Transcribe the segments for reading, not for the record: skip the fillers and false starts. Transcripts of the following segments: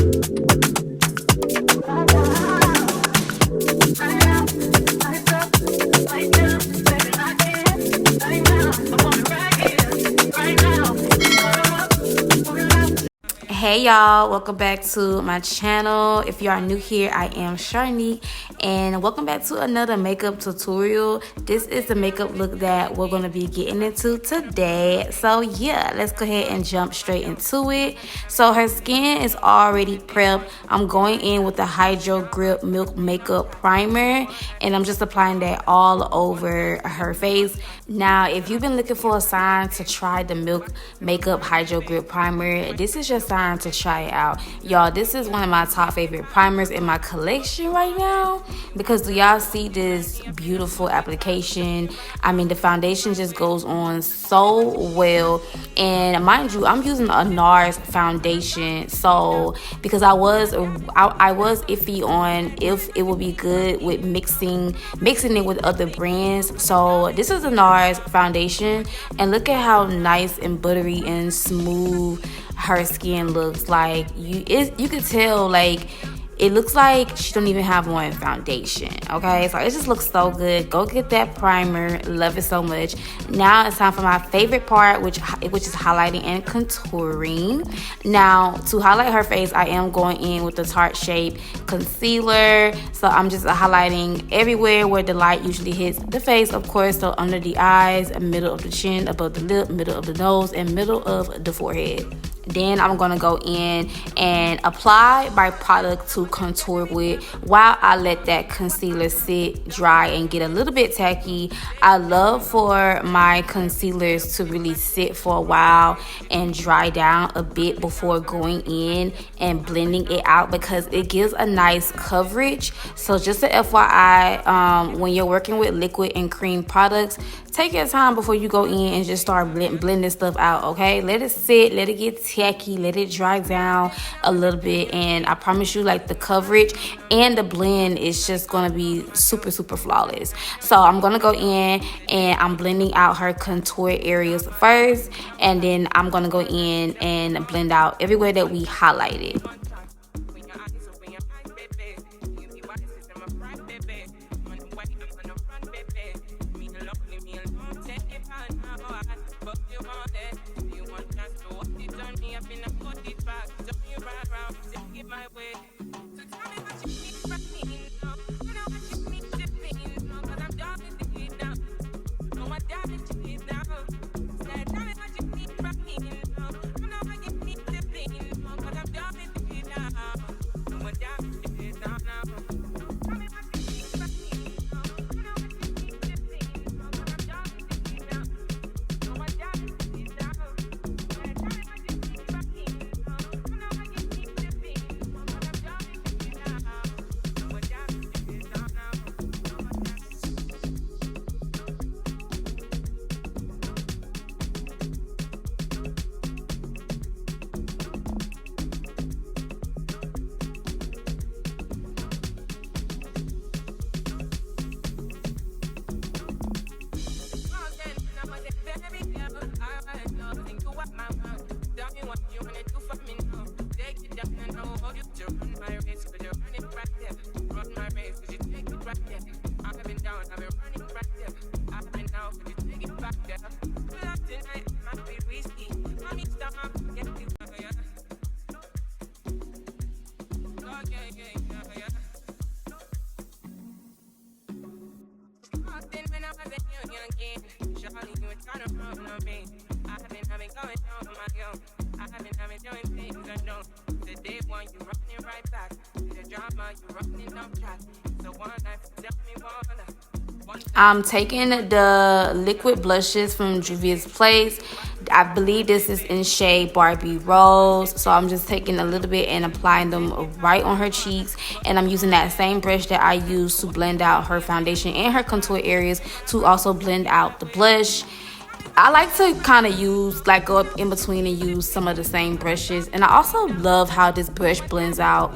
Hey y'all, welcome back to my channel. If you are new here, I am CharniqG, and welcome back to another makeup tutorial. This is the makeup look that we're going to be getting into today. So yeah, let's go ahead and jump straight into it. So her skin is already prepped. I'm going in with the Hydro Grip Milk Makeup Primer, and I'm just applying that all over her face. Now, if you've been looking for a sign to try the Milk Makeup Hydro Grip Primer, this is your sign to try it out. Y'all, this is one of my top favorite primers in my collection right now, because do y'all see this beautiful application? I mean, the foundation just goes on so well. And mind you, I'm using a NARS foundation, so because I was iffy on if it would be good with mixing it with other brands. So this is a NARS foundation, and look at how nice and buttery and smooth her skin looks. Like you could tell, like it looks like she don't even have on foundation. Okay, so it just looks so good. Go get that primer. Love it so much. Now it's time for my favorite part, which is highlighting and contouring. Now, to highlight her face, I am going in with the Tarte Shape concealer. So I'm just highlighting everywhere where the light usually hits the face, of course. So under the eyes, middle of the chin, above the lip, middle of the nose, and middle of the forehead. Then I'm going to go in and apply my product to contour with while I let that concealer sit, dry, and get a little bit tacky. I love for my concealers to really sit for a while and dry down a bit before going in and blending it out, because it gives a nice coverage. So just a FYI, when you're working with liquid and cream products, take your time before you go in and just start blending stuff out, okay? Let it sit, let it get tacky, let it dry down a little bit, and I promise you, like, the coverage and the blend is just gonna be super, super flawless. So I'm gonna go in and I'm blending out her contour areas first, and then I'm gonna go in and blend out everywhere that we highlighted. I'm taking the liquid blushes from Juvia's Place. I believe this is in shade Barbie Rose. So I'm just taking a little bit and applying them right on her cheeks. And I'm using that same brush that I used to blend out her foundation and her contour areas to also blend out the blush. I like to kind of use, like, go up in between and use some of the same brushes. And I also love how this brush blends out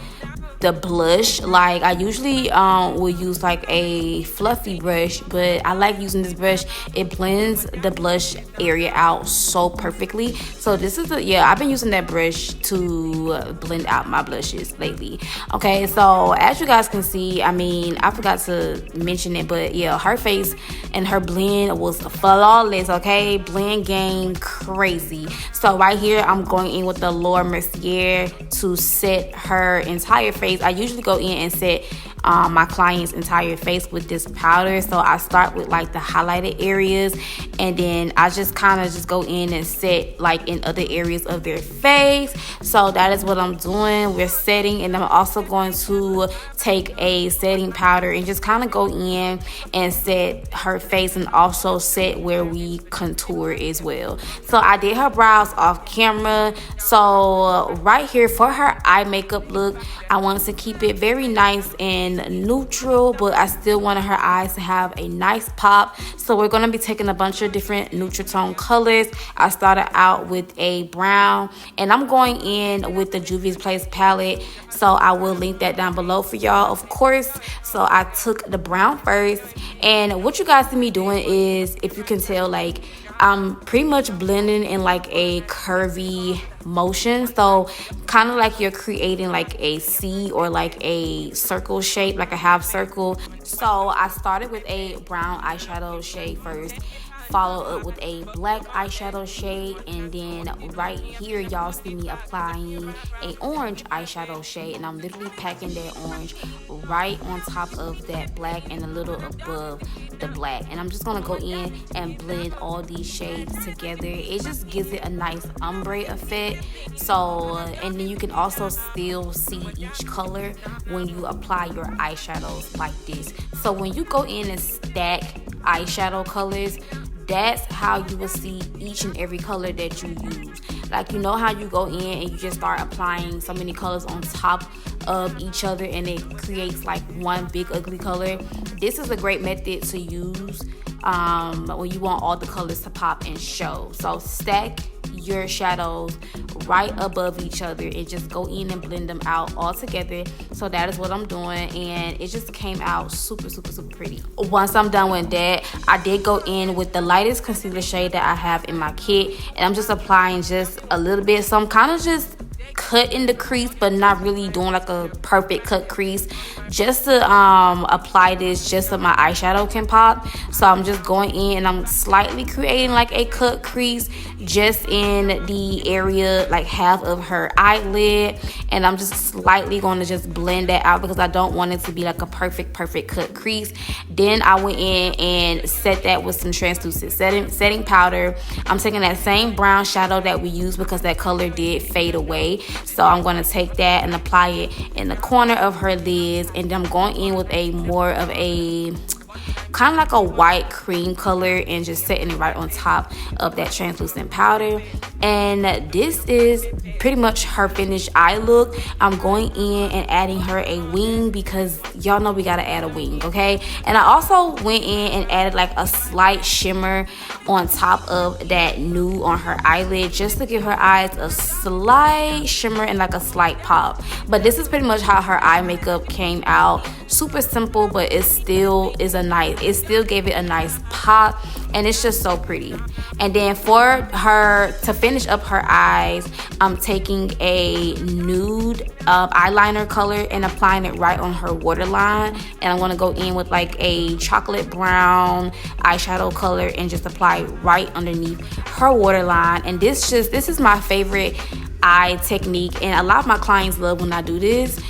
the blush. Like I usually will use like a fluffy brush, but I like using this brush. It blends the blush area out so perfectly. So this is I've been using that brush to blend out my blushes lately. Okay, so as you guys can see, I mean, I forgot to mention it, but yeah, her face and her blend was flawless. Okay, blend game crazy. So right here I'm going in with the Laura Mercier to set her entire face. I usually go in and set my client's entire face with this powder. So I start with like the highlighted areas, and then I just kind of just go in and set like in other areas of their face. So that is what I'm doing. We're setting, and I'm also going to take a setting powder and just kind of go in and set her face, and also set where we contour as well. So I did her brows off camera. So right here for her eye makeup look, I wanted to keep it very nice and neutral, but I still wanted her eyes to have a nice pop. So we're going to be taking a bunch of different neutral tone colors. I started out with a brown, and I'm going in with the Juvia's Place palette, so I will link that down below for y'all, of course. So I took the brown first, and what you guys see me doing is, if you can tell, like I'm pretty much blending in like a curvy motion. So kind of like you're creating like a C or like a circle shape, like a half circle. So I started with a brown eyeshadow shade first, follow up with a black eyeshadow shade, and then right here y'all see me applying a orange eyeshadow shade, and I'm literally packing that orange right on top of that black and a little above the black, and I'm just gonna go in and blend all these shades together. It just gives it a nice ombre effect. So and then you can also still see each color when you apply your eyeshadows like this. So when you go in and stack eyeshadow colors, that's how you will see each and every color that you use. Like, you know how you go in and you just start applying so many colors on top of each other and it creates like one big ugly color? This is a great method to use when you want all the colors to pop and show. So stack your shadows right above each other and just go in and blend them out all together. So that is what I'm doing, and it just came out super pretty. Once I'm done with that, I did go in with the lightest concealer shade that I have in my kit, and I'm just applying just a little bit. So I'm kind of just cutting the crease, but not really doing like a perfect cut crease, just to apply this just so my eyeshadow can pop. So I'm just going in and I'm slightly creating like a cut crease just in the area like half of her eyelid, and I'm just slightly going to just blend that out because I don't want it to be like a perfect cut crease. Then I went in and set that with some translucent setting powder. I'm taking that same brown shadow that we used because that color did fade away. So I'm going to take that and apply it in the corner of her lids, and then I'm going in with a more of a kind of like a white cream color and just setting it right on top of that translucent powder. And this is pretty much her finished eye look. I'm going in and adding her a wing because y'all know we gotta add a wing, okay? And I also went in and added like a slight shimmer on top of that nude on her eyelid just to give her eyes a slight shimmer and like a slight pop. But this is pretty much how her eye makeup came out. Super simple, but it still gave it a nice pop, and it's just so pretty. And then for her to finish up her eyes, I'm taking a nude eyeliner color and applying it right on her waterline, and I'm going to go in with like a chocolate brown eyeshadow color and just apply it right underneath her waterline. And this is my favorite eye technique, and a lot of my clients love when I do this.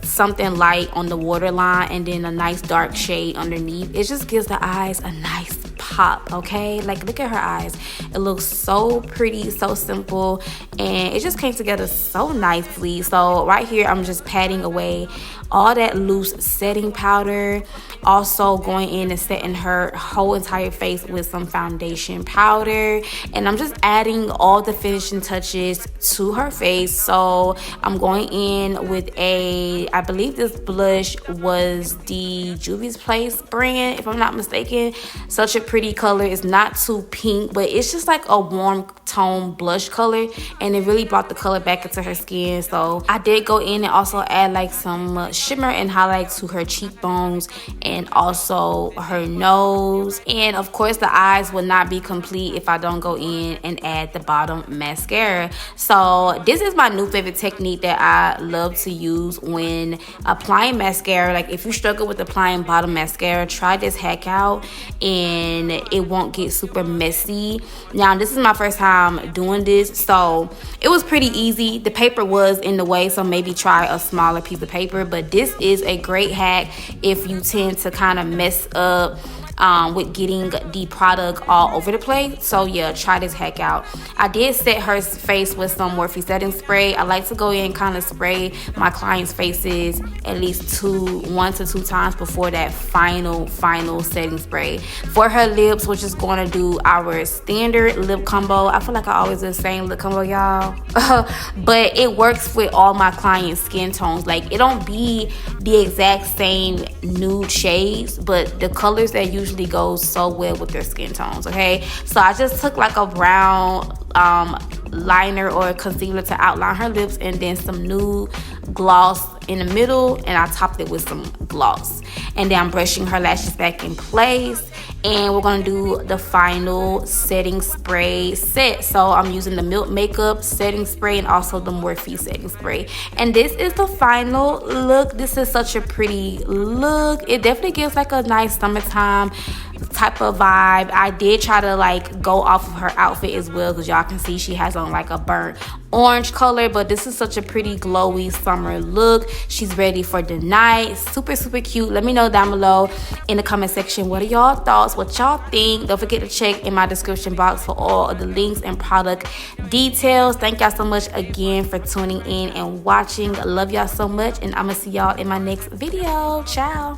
Something light on the waterline and then a nice dark shade underneath. It just gives the eyes a nice pop, okay? Like, look at her eyes. It looks so pretty, so simple, and it just came together so nicely. So right here I'm just patting away all that loose setting powder, also going in and setting her whole entire face with some foundation powder, and I'm just adding all the finishing touches to her face. So I'm going in with I believe this blush was the Juvia's Place brand, if I'm not mistaken. Such a pretty pretty color. It's not too pink, but it's just like a warm tone blush color, and it really brought the color back into her skin. So I did go in and also add like some shimmer and highlight to her cheekbones and also her nose. And of course the eyes will not be complete if I don't go in and add the bottom mascara. So this is my new favorite technique that I love to use when applying mascara. Like if you struggle with applying bottom mascara, try this hack out and it won't get super messy. Now this is my first time doing this, so it was pretty easy. The paper was in the way, so maybe try a smaller piece of paper, but this is a great hack if you tend to kind of mess up with getting the product all over the place. So yeah, try this hack out. I did set her face with some Morphe setting spray. I like to go in and kind of spray my clients' faces at least 1 to 2 times before that final setting spray. For her lips, we're just going to do our standard lip combo. I feel like I always do the same lip combo, y'all. But it works with all my clients' skin tones. Like it don't be the exact same nude shades, but the colors that usually goes so well with their skin tones. Okay, so I just took like a brown liner or concealer to outline her lips, and then some nude gloss in the middle, and I topped it with some gloss. And then I'm brushing her lashes back in place, and we're gonna do the final setting spray set. So I'm using the Milk Makeup setting spray and also the Morphe setting spray, and this is the final look. This is such a pretty look. It definitely gives like a nice summertime type of vibe. I did try to like go off of her outfit as well, because y'all can see she has on like a burnt orange color, but this is such a pretty glowy summer look. She's ready for the night. Super cute. Let me know down below in the comment section, what are y'all thoughts, what y'all think. Don't forget to check in my description box for all of the links and product details. Thank y'all so much again for tuning in and watching. Love y'all so much, and I'm gonna see y'all in my next video. Ciao.